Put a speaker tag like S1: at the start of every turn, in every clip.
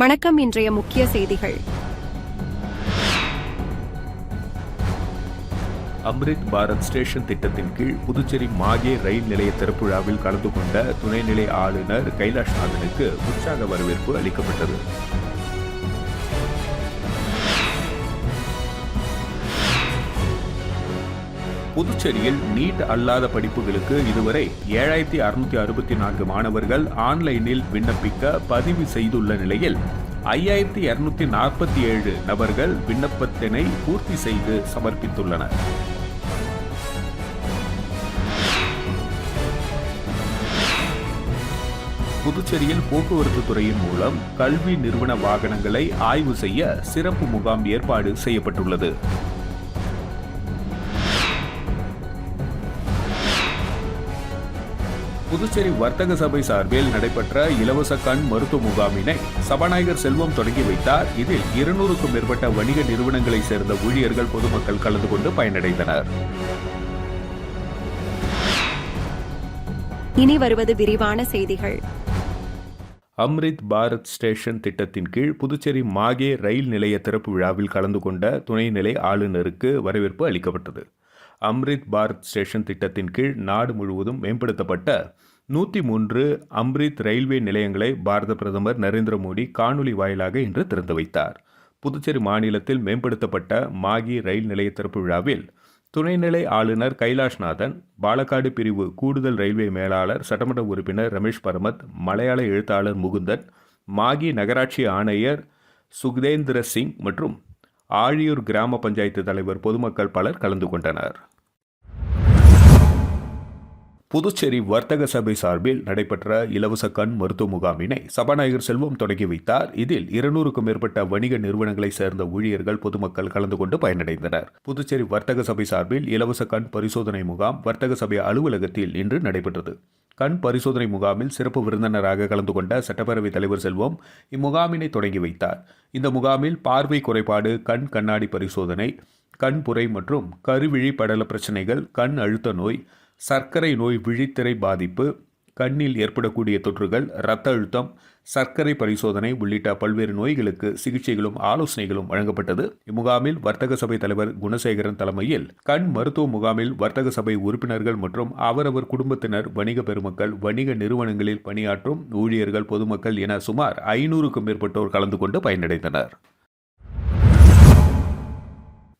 S1: வணக்கம். இன்றைய முக்கிய செய்திகள்.
S2: அம்ரித் பாரத் ஸ்டேஷன் திட்டத்தின் கீழ் புதுச்சேரி மாகே ரயில் நிலைய திறப்பு விழாவில் கலந்து கொண்ட துணைநிலை ஆளுநர் கைலாஷ்நாதனுக்கு உற்சாக வரவேற்பு அளிக்கப்பட்டது. புதுச்சேரியில் நீட் அல்லாத படிப்புகளுக்கு இதுவரை 7664 மாணவர்கள் ஆன்லைனில் விண்ணப்பிக்க பதிவு செய்துள்ள நிலையில் 5247 நபர்கள் விண்ணப்பத்தினை பூர்த்தி செய்து சமர்ப்பித்துள்ளனர். புதுச்சேரியில் போக்குவரத்து துறையின் மூலம் கல்வி நிறுவன வாகனங்களை ஆய்வு செய்ய சிறப்பு முகாம் ஏற்பாடு செய்யப்பட்டுள்ளது. புதுச்சேரி வர்த்தக சபை சார்பில் நடைபெற்ற இலவச கண் மருத்துவ முகாமினை சபாநாயகர் செல்வம் தொடங்கி வைத்தார். இதில் 200க்கும் மேற்பட்ட வணிக நிறுவனங்களை சேர்ந்த ஊழியர்கள், பொதுமக்கள் கலந்து கொண்டு பயனடைந்தனர்.
S1: இனி வருவது விரிவான செய்திகள்.
S2: அம்ரித் பாரத் ஸ்டேஷன் திட்டத்தின் கீழ் புதுச்சேரி மாகே ரயில் நிலைய திறப்பு விழாவில் கலந்து கொண்ட துணைநிலை ஆளுநருக்கு வரவேற்பு அளிக்கப்பட்டது. அம்ரித் பாரத் ஸ்டேஷன் திட்டத்தின் கீழ் நாடு முழுவதும் மேம்படுத்தப்பட்ட 103 அம்ரித் ரயில்வே நிலையங்களை பாரத பிரதமர் நரேந்திர மோடி காணொலி வாயிலாக இன்று திறந்து வைத்தார். புதுச்சேரி மாநிலத்தில் மேம்படுத்தப்பட்ட மாகி ரயில் நிலைய திறப்பு விழாவில் துணைநிலை ஆளுநர் கைலாஷ்நாதன், பாலக்காடு பிரிவு கூடுதல் ரயில்வே மேலாளர் சட்டமன்ற உறுப்பினர் ரமேஷ் பரமத், மலையாள எழுத்தாளர் முகுந்தன், மாகி நகராட்சி ஆணையர் சுக்தேந்திர சிங் மற்றும் ஆழியூர் கிராம பஞ்சாயத்து தலைவர், பொதுமக்கள் பலர் கலந்து கொண்டனர். புதுச்சேரி வர்த்தக சபை சார்பில் நடைபெற்ற இலவச கண் மருத்துவ முகாமினை சபாநாயகர் செல்வம் தொடங்கி வைத்தார். இதில் 200க்கும் மேற்பட்ட வணிக நிறுவனங்களை சேர்ந்த ஊழியர்கள், பொதுமக்கள் கலந்து கொண்டு பயனடைந்தனர். புதுச்சேரி வர்த்தக சபை சார்பில் இலவச கண் பரிசோதனை முகாம் வர்த்தக சபை அலுவலகத்தில் இன்று நடைபெற்றது. கண் பரிசோதனை முகாமில் சிறப்பு விருந்தினராக கலந்து கொண்ட சட்டப்பேரவைத் தலைவர் செல்வம் இம்முகாமினை தொடங்கி வைத்தார். இந்த முகாமில் பார்வை குறைபாடு, கண் கண்ணாடி பரிசோதனை, கண் புரை மற்றும் கருவிழி படல பிரச்சனைகள், கண் அழுத்த நோய், சர்க்கரை நோய், விழித்திரை பாதிப்பு, கண்ணில் ஏற்படக்கூடிய தொற்றுகள், இரத்த அழுத்தம், சர்க்கரை பரிசோதனை உள்ளிட்ட பல்வேறு நோய்களுக்கு சிகிச்சைகளும் ஆலோசனைகளும் வழங்கப்பட்டது. இம்முகாமில் வர்த்தக சபை தலைவர் குணசேகரன் தலைமையில் கண் மருத்துவ முகாமில் வர்த்தக சபை உறுப்பினர்கள் மற்றும் அவரவர் குடும்பத்தினர், வணிக பெருமக்கள், வணிக நிறுவனங்களில் பணியாற்றும் ஊழியர்கள், பொதுமக்கள் என சுமார் 500க்கும் மேற்பட்டோர் கலந்து கொண்டு பயனடைந்தனர்.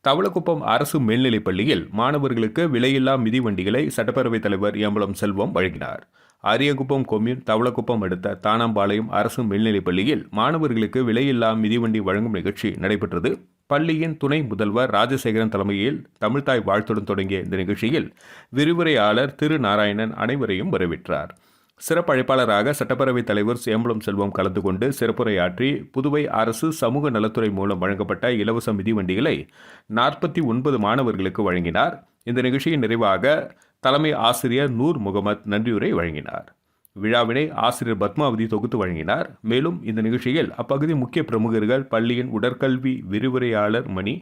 S2: தவளக்குப்பம் அரசு மேல்நிலைப் பள்ளியில் மாணவர்களுக்கு விலையில்லா மிதிவண்டிகளை சட்டப்பேரவைத் தலைவர் எம்பலம் செல்வம் வழங்கினார். அரியகுப்பம் கொம்யூன் தவளக்குப்பம் அடுத்த தானாம்பாளையம் அரசு மேல்நிலைப் பள்ளியில் மாணவர்களுக்கு விலையில்லா மிதிவண்டி வழங்கும் நிகழ்ச்சி நடைபெற்றது. பள்ளியின் துணை முதல்வர் ராஜசேகரன் தலைமையில் தமிழ்தாய் வாழ்த்துடன் தொடங்கிய இந்த நிகழ்ச்சியில் விரிவுரையாளர் திரு நாராயணன் அனைவரையும் வரவேற்றார். சிறப்பு அழைப்பாளராக சட்டப்பேரவைத் தலைவர் சேம்பலம் செல்வம் கலந்து கொண்டு சிறப்புரையாற்றி புதுவை அரசு சமூக நலத்துறை மூலம் வழங்கப்பட்ட இலவச மிதிவண்டிகளை 49 மாணவர்களுக்கு வழங்கினார். இந்த நிகழ்ச்சியின் நிறைவாக தலைமை ஆசிரியர் நூர் முகமது நன்றியுரை வழங்கினார். விழாவினை ஆசிரியர் பத்மாவதி தொகுத்து வழங்கினார். மேலும் இந்த நிகழ்ச்சியில் அப்பகுதி முக்கிய பிரமுகர்கள், பள்ளியின் உடற்கல்வி விரிவுரையாளர் மணி,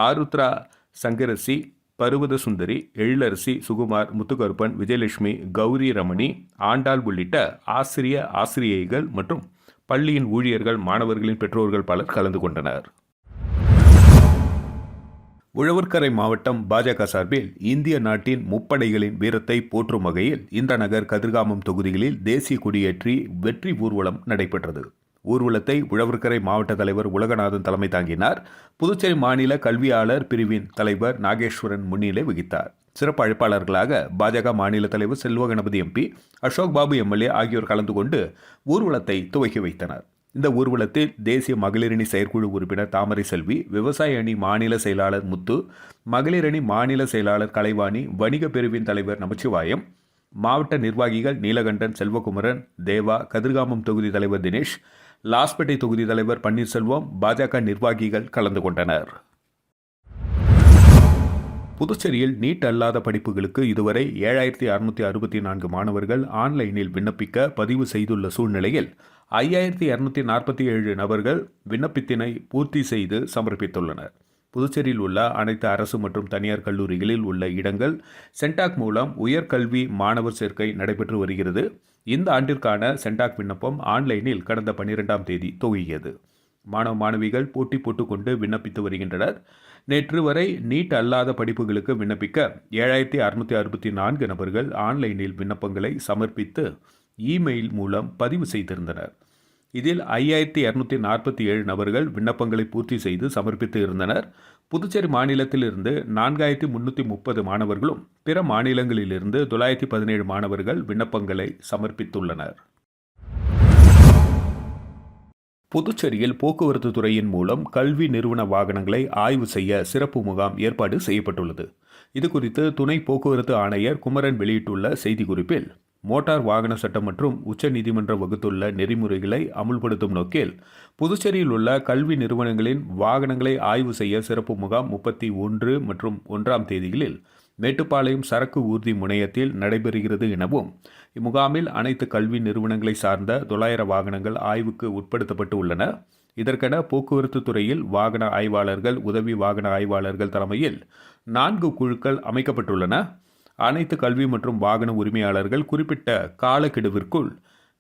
S2: ஆருத்ரா சங்கரசி, பருவத சுந்தரி, எழிலரசி, சுகுமார், முத்துகருப்பன், விஜயலட்சுமி, கௌரி ரமணி, ஆண்டாள் உள்ளிட்ட ஆசிரியைகள் மற்றும் பள்ளியின் ஊழியர்கள், மாணவர்களின் பெற்றோர்கள் பலர் கலந்து கொண்டனர். உழவர்கரை மாவட்டம் பாஜக சார்பில் இந்திய நாட்டின் முப்படைகளின் வீரத்தை போற்றும் வகையில் இந்திரநகர், கதிர்காமம் தொகுதிகளில் தேசிய கொடியேற்றி வெற்றி ஊர்வலம் நடைபெற்றது. ஊர்வலத்தை உழவர்கரை மாவட்ட தலைவர் உலகநாதன் தலைமை தாங்கினார். புதுச்சேரி மாநில கல்வியாளர் பிரிவின் தலைவர் நாகேஸ்வரன் முன்னிலை வகித்தார். சிறப்பு அழைப்பாளர்களாக பாஜக மாநில தலைவர் செல்வ கணபதி எம்பி, அசோக் பாபு எம்எல்ஏ ஆகியோர் கலந்து கொண்டு ஊர்வலத்தை துவக்கி வைத்தனர். இந்த ஊர்வலத்தில் தேசிய மகளிரணி செயற்குழு உறுப்பினர் தாமரை செல்வி, விவசாய அணி மாநில செயலாளர் முத்து, மகளிரணி மாநில செயலாளர் கலைவாணி, வணிக பிரிவின் தலைவர் நமச்சிவாயம், மாவட்ட நிர்வாகிகள் நீலகண்டன், செல்வகுமரன், தேவா, கதிர்காமம் தொகுதி தலைவர் தினேஷ், லாஸ்பேட்டை தொகுதி தலைவர் பன்னீர்செல்வம், பாஜக நிர்வாகிகள் கலந்து கொண்டனர். புதுச்சேரியில் நீட் அல்லாத படிப்புகளுக்கு இதுவரை 7664 மாணவர்கள் ஆன்லைனில் விண்ணப்பிக்க பதிவு செய்துள்ள சூழ்நிலையில் 5247 நபர்கள் விண்ணப்பத்தினை பூர்த்தி செய்து சமர்ப்பித்துள்ளனர். புதுச்சேரியில் உள்ள அனைத்து அரசு மற்றும் தனியார் கல்லூரிகளில் உள்ள இடங்கள் சென்டாக் மூலம் உயர்கல்வி மாணவர் சேர்க்கை நடைபெற்று வருகிறது. இந்த ஆண்டிற்கான சென்டாக் விண்ணப்பம் ஆன்லைனில் கடந்த 12ஆம் தேதி துவங்கியது. மாணவ மாணவிகள் போட்டி போட்டுக்கொண்டு விண்ணப்பித்து வருகின்றனர். நேற்று வரை நீட் அல்லாத படிப்புகளுக்கு விண்ணப்பிக்க 7664 நபர்கள் ஆன்லைனில் விண்ணப்பங்களை சமர்ப்பித்து இமெயில் மூலம் பதிவு செய்திருந்தனர். இதில் 5247 நபர்கள் விண்ணப்பங்களை பூர்த்தி செய்து சமர்ப்பித்து இருந்தனர். புதுச்சேரி மாநிலத்திலிருந்து 4330 மாணவர்களும் பிற மாநிலங்களிலிருந்து 917 மாணவர்கள் விண்ணப்பங்களை சமர்ப்பித்துள்ளனர். புதுச்சேரியில் போக்குவரத்து துறையின் மூலம் கல்வி நிறுவன வாகனங்களை ஆய்வு செய்ய சிறப்பு முகாம் ஏற்பாடு செய்யப்பட்டுள்ளது. இதுகுறித்து துணை போக்குவரத்து ஆணையர் குமரன் வெளியிட்டுள்ள செய்திக்குறிப்பில், மோட்டார் வாகன சட்டம் மற்றும் உச்சநீதிமன்றம் வகுத்துள்ள நெறிமுறைகளை அமுல்படுத்தும் நோக்கில் புதுச்சேரியில் உள்ள கல்வி நிறுவனங்களின் வாகனங்களை ஆய்வு செய்ய சிறப்பு முகாம் 31 மற்றும் 1ஆம் தேதிகளில் மேட்டுப்பாளையம் சரக்கு ஊர்தி முனையத்தில் நடைபெறுகிறது எனவும், இம்முகாமில் அனைத்து கல்வி நிறுவனங்களை சார்ந்த 900 வாகனங்கள் ஆய்வுக்கு உட்படுத்தப்பட்டு உள்ளன. இதற்கென போக்குவரத்து துறையில் வாகன ஆய்வாளர்கள், உதவி வாகன ஆய்வாளர்கள் தலைமையில் 4 குழுக்கள் அமைக்கப்பட்டுள்ளன. அனைத்து கல்வி மற்றும் வாகன உரிமையாளர்கள் குறிப்பிட்ட காலக்கெடுவிற்குள்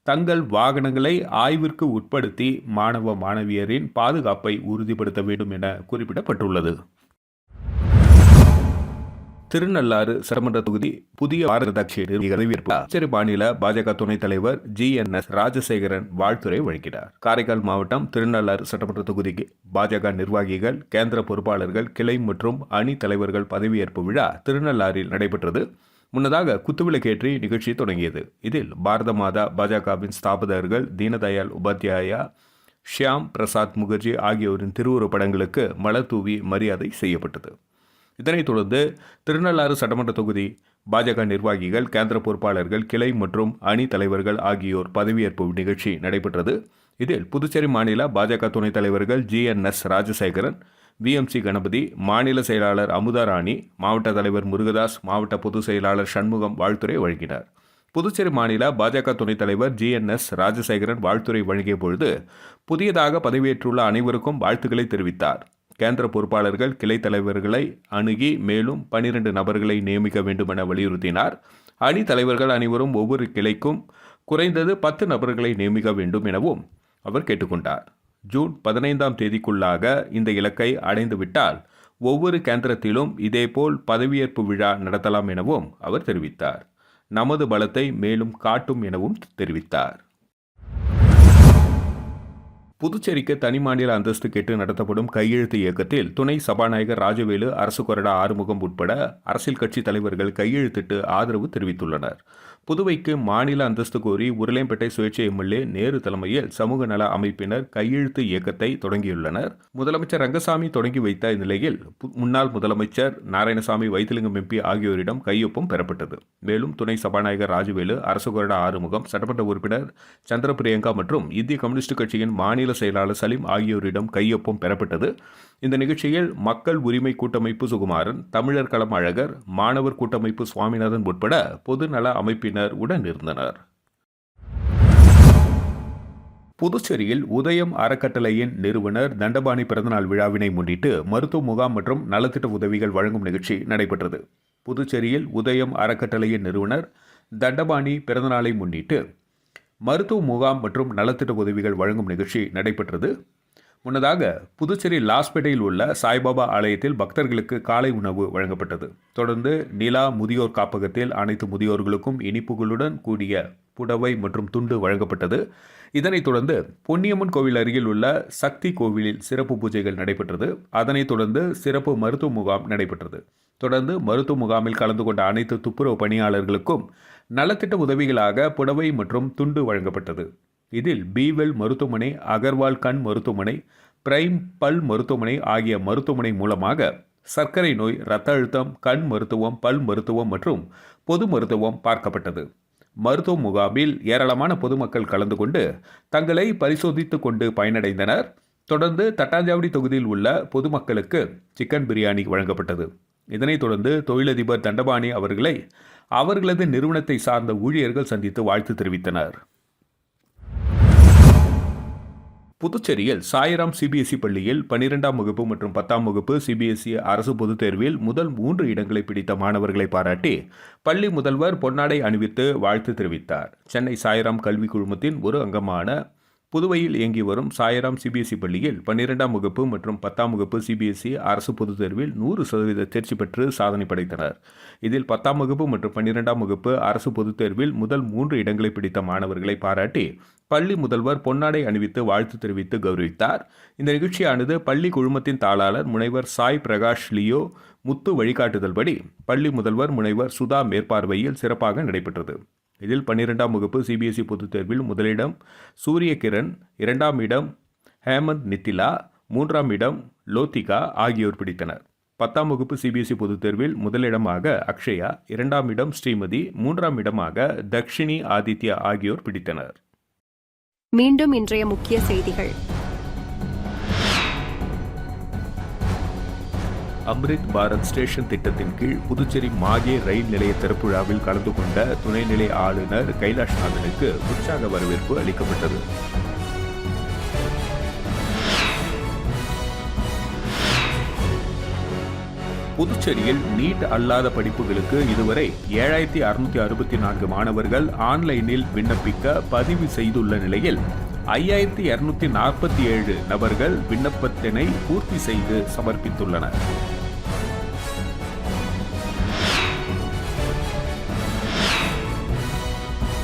S2: தங்கள் வாகனங்களை ஆய்விற்கு உட்படுத்தி மாணவ மாணவியரின் பாதுகாப்பை உறுதிப்படுத்த வேண்டும் என குறிப்பிடப்பட்டுள்ளது. திருநள்ளாறு சட்டமன்ற தொகுதி புதிய பாரத புதுச்சேரி மாநில பாஜக துணைத் தலைவர் GNS ராஜசேகரன் வாழ்த்துரை வழங்கினார். காரைக்கால் மாவட்டம் திருநள்ளாறு சட்டமன்ற தொகுதிக்கு பாஜக நிர்வாகிகள், கேந்திர பொறுப்பாளர்கள், கிளை மற்றும் அணி தலைவர்கள் பதவியேற்பு விழா திருநள்ளாறில் நடைபெற்றது. முன்னதாக குத்துவிளக்கேற்றி நிகழ்ச்சி தொடங்கியது. இதில் பாரத மாதா பாஜகவின் ஸ்தாபகர்கள் தீனதயாள் உபாத்யாயா, ஷியாம் பிரசாத் முகர்ஜி ஆகியோரின் திருவுருவப் படங்களுக்கு மலர் தூவி மரியாதை செய்யப்பட்டது. இதனைத் தொடர்ந்து திருநள்ளாறு சட்டமன்ற தொகுதி பாஜக நிர்வாகிகள், கேந்திர பொறுப்பாளர்கள், கிளை மற்றும் அணி தலைவர்கள் ஆகியோர் பதவியேற்பு நிகழ்ச்சி நடைபெற்றது. இதில் புதுச்சேரி மாநில பாஜக துணைத் தலைவர்கள் GNS ராஜசேகரன், VMC கணபதி, மாநில செயலாளர் அமுதா ராணி, மாவட்ட தலைவர் முருகதாஸ், மாவட்ட பொதுச் செயலாளர் சண்முகம் வாழ்த்துரை வழங்கினார். புதுச்சேரி மாநில பாஜக துணைத் தலைவர் GNS ராஜசேகரன் வாழ்த்துரை வழங்கிய பொழுது புதியதாக பதவியேற்றுள்ள அனைவருக்கும் வாழ்த்துக்களை தெரிவித்தார். கேந்திர பொறுப்பாளர்கள், கிளை தலைவர்களை அணுகி மேலும் 12 நபர்களை நியமிக்க வேண்டும் என வலியுறுத்தினார். அணி தலைவர்கள் அனைவரும் ஒவ்வொரு கிளைக்கும் குறைந்தது 10 நபர்களை நியமிக்க வேண்டும் எனவும் அவர் கேட்டுக்கொண்டார். ஜூன் 15ஆம் தேதிக்குள்ளாக இந்த இலக்கை அடைந்துவிட்டால் ஒவ்வொரு கேந்திரத்திலும் இதேபோல் பதவியேற்பு விழா நடத்தலாம் எனவும் அவர் தெரிவித்தார். நமது பலத்தை மேலும் காட்டும் எனவும் தெரிவித்தார். புதுச்சேரிக்கு தனி மாநில அந்தஸ்து கேட்டு நடத்தப்படும் கையெழுத்து இயக்கத்தில் துணை சபாநாயகர் ராஜவேலு, அரசு கொறடா ஆறுமுகம் உட்பட அரசியல் கட்சி தலைவர்கள் கையெழுத்திட்டு ஆதரவு தெரிவித்துள்ளனர். புதுவைக்கு மாநில அந்தஸ்து கோரி உருளையம்பேட்டை சுயேட்சை MLA நேரு தலைமையில் சமூக நல அமைப்பினர் கையெழுத்து இயக்கத்தை தொடங்கியுள்ளனர். முதலமைச்சர் ரங்கசாமி தொடங்கி வைத்த நிலையில் முன்னாள் முதலமைச்சர் நாராயணசாமி, வைத்திலிங்கம் MP ஆகியோரிடம் கையொப்பம் பெறப்பட்டது. மேலும் துணை சபாநாயகர் ராஜவேலு, அரசு கொறடா ஆறுமுகம், சட்டமன்ற உறுப்பினர் சந்திர பிரியங்கா மற்றும் இந்திய கம்யூனிஸ்ட் கட்சியின் மாநில செயலாளர் சலீம் ஆகியோரிடம் கையொப்பம் பெறப்பட்டது. இந்த நிகழ்ச்சியில் மக்கள் உரிமை கூட்டமைப்பு சுகுமாரன், தமிழர் களம் அழகர், மாணவர் கூட்டமைப்பு சுவாமிநாதன் உட்பட பொது நல அமைப்பினர் உடன் இருந்தனர். புதுச்சேரியில் உதயம் அறக்கட்டளையின் நிறுவனர் தண்டபாணி பிறந்தநாள் விழாவினை முன்னிட்டு மருத்துவ முகாம் மற்றும் நலத்திட்ட உதவிகள் வழங்கும் நிகழ்ச்சி நடைபெற்றது. புதுச்சேரியில் உதயம் அறக்கட்டளையின் நிறுவனர் தண்டபாணி பிறந்தநாளை முன்னிட்டு மருத்துவ முகாம் மற்றும் நலத்திட்ட உதவிகள் வழங்கும் நிகழ்ச்சி நடைபெற்றது. முன்னதாக புதுச்சேரி லாஸ்பேட்டையில் உள்ள சாய்பாபா ஆலயத்தில் பக்தர்களுக்கு காலை உணவு வழங்கப்பட்டது. தொடர்ந்து நிலா முதியோர் காப்பகத்தில் அனைத்து முதியோர்களுக்கும் இனிப்புகளுடன் கூடிய புடவை மற்றும் துண்டு வழங்கப்பட்டது. இதனைத் தொடர்ந்து பொன்னியம்மன் கோவில் அருகில் உள்ள சக்தி கோவிலில் சிறப்பு பூஜைகள் நடைபெற்றது. அதனைத் தொடர்ந்து சிறப்பு மருத்துவ முகாம் நடைபெற்றது. தொடர்ந்து மருத்துவ முகாமில் கலந்து கொண்ட அனைத்து துப்புரவு பணியாளர்களுக்கும் நலத்திட்ட உதவிகளாக புடவை மற்றும் துண்டு வழங்கப்பட்டது. இதில் பீவெல் மருத்துவமனை, அகர்வால் கண் மருத்துவமனை, பிரைம் பல் மருத்துவமனை ஆகிய மருத்துவமனை மூலமாக சர்க்கரை நோய், இரத்த அழுத்தம், கண் மருத்துவம், பல் மருத்துவம் மற்றும் பொது மருத்துவம் பார்க்கப்பட்டது. மருத்துவ முகாமில் ஏராளமான பொதுமக்கள் கலந்து கொண்டு தங்களை பரிசோதித்துக் கொண்டு பயனடைந்தனர். தொடர்ந்து தட்டாஞ்சாவடி தொகுதியில் உள்ள பொதுமக்களுக்கு சிக்கன் பிரியாணி வழங்கப்பட்டது. இதனைத் தொடர்ந்து தொழிலதிபர் தண்டபாணி அவர்களை அவர்களது நிறுவனத்தை சார்ந்த ஊழியர்கள் சந்தித்து வாழ்த்து தெரிவித்தனர். புதுச்சேரியில் சாய்ராம் சிபிஎஸ்இ பள்ளியில் 12ஆம் வகுப்பு மற்றும் 10ஆம் வகுப்பு சிபிஎஸ்இ அரசு பொதுத் தேர்வில் முதல் 3 இடங்களை பிடித்த மாணவர்களை பாராட்டி பள்ளி முதல்வர் பொன்னாடை அணிவித்து வாழ்த்து தெரிவித்தார். சென்னை சாய்ராம் கல்வி குழுமத்தின் ஒரு அங்கமான புதுவையில் இயங்கி வரும் சாய்ராம் சிபிஎஸ்இ பள்ளியில் 12ஆம் வகுப்பு மற்றும் 10ஆம் வகுப்பு சிபிஎஸ்இ அரசு பொதுத் தேர்வில் 100% தேர்ச்சி பெற்று சாதனை படைத்தனர். இதில் 10ஆம் வகுப்பு மற்றும் 12ஆம் வகுப்பு அரசு பொதுத் தேர்வில் முதல் 3 இடங்களை பிடித்த மாணவர்களை பாராட்டி பள்ளி முதல்வர் பொன்னாடை அணிவித்து வாழ்த்து தெரிவித்து கௌரவித்தார். இந்த நிகழ்ச்சியானது பள்ளி குழுமத்தின் தாளாளர் முனைவர் சாய் பிரகாஷ் லியோ முத்து வழிகாட்டுதல்படி பள்ளி முதல்வர் முனைவர் சுதா மேற்பார்வையில் சிறப்பாக நடைபெற்றது. இதில் 12ஆம் வகுப்பு சிபிஎஸ்இ பொதுத் தேர்வில் முதலிடம் சூரிய கிரண், 2ஆம் இடம் ஹேமந்த் நித்திலா, 3ஆம் இடம் லோத்திகா ஆகியோர் பிடித்தனர். 10ஆம் வகுப்பு சிபிஎஸ்இ பொதுத் தேர்வில் முதலிடமாக அக்ஷயா, 2ஆம் இடம் ஸ்ரீமதி, 3ஆம் இடமாக தக்ஷினி ஆதித்யா ஆகியோர் பிடித்தனர்.
S1: மீண்டும் இன்றைய முக்கிய செய்திகள்.
S2: அம்ரித் பாரத் ஸ்டேஷன் திட்டத்தின் கீழ் புதுச்சேரி மாகே ரயில் நிலைய திறப்பு விழாவில் கலந்து கொண்ட துணைநிலை ஆளுநர் கைலாஷ்நாதனுக்கு உற்சாக வரவேற்பு அளிக்கப்பட்டது. புதுச்சேரியில் நீட் அல்லாத படிப்புகளுக்கு இதுவரை 7664 மாணவர்கள் ஆன்லைனில் விண்ணப்பிக்க பதிவு செய்துள்ள நிலையில் 5247 நபர்கள் விண்ணப்பத்தினை பூர்த்தி செய்து சமர்ப்பித்துள்ளனர்.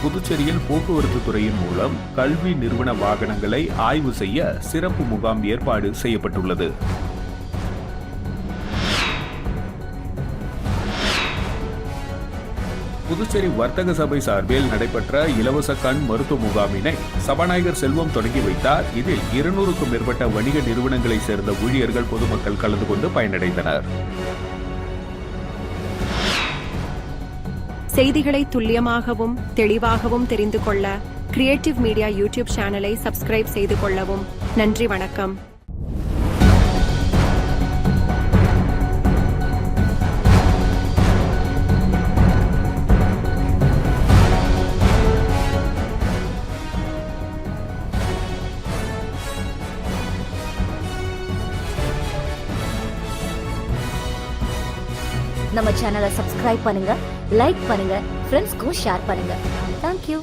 S2: புதுச்சேரியில் போக்குவரத்து துறையின் மூலம் கல்வி நிறுவன வாகனங்களை ஆய்வு செய்ய சிறப்பு முகாம் ஏற்பாடு செய்யப்பட்டுள்ளது. புதுச்சேரி வர்த்தக சபை சார்பில் நடைபெற்ற இலவச கண் மருத்துவ முகாமினை சபாநாயகர் செல்வம் தொடங்கி வைத்தார். இதில் 200க்கும் மேற்பட்ட வணிக நிறுவனங்களை சேர்ந்த ஊழியர்கள் பொதுமக்கள் கலந்து கொண்டு பயனடைந்தனர்.
S1: செய்திகளை துல்லியமாகவும் தெளிவாகவும் தெரிந்து கொள்ள கிரியேட்டிவ் மீடியா யூடியூப் சேனலை சப்ஸ்கிரைப் செய்து கொள்ளவும். நன்றி, வணக்கம்.
S3: நம்ம சேனலை சப்ஸ்கிரைப் பண்ணுங்க, லைக் பண்ணுங்க, ஃப்ரெண்ட்ஸ்க்கும் ஷேர் பண்ணுங்க. தேங்க்யூ.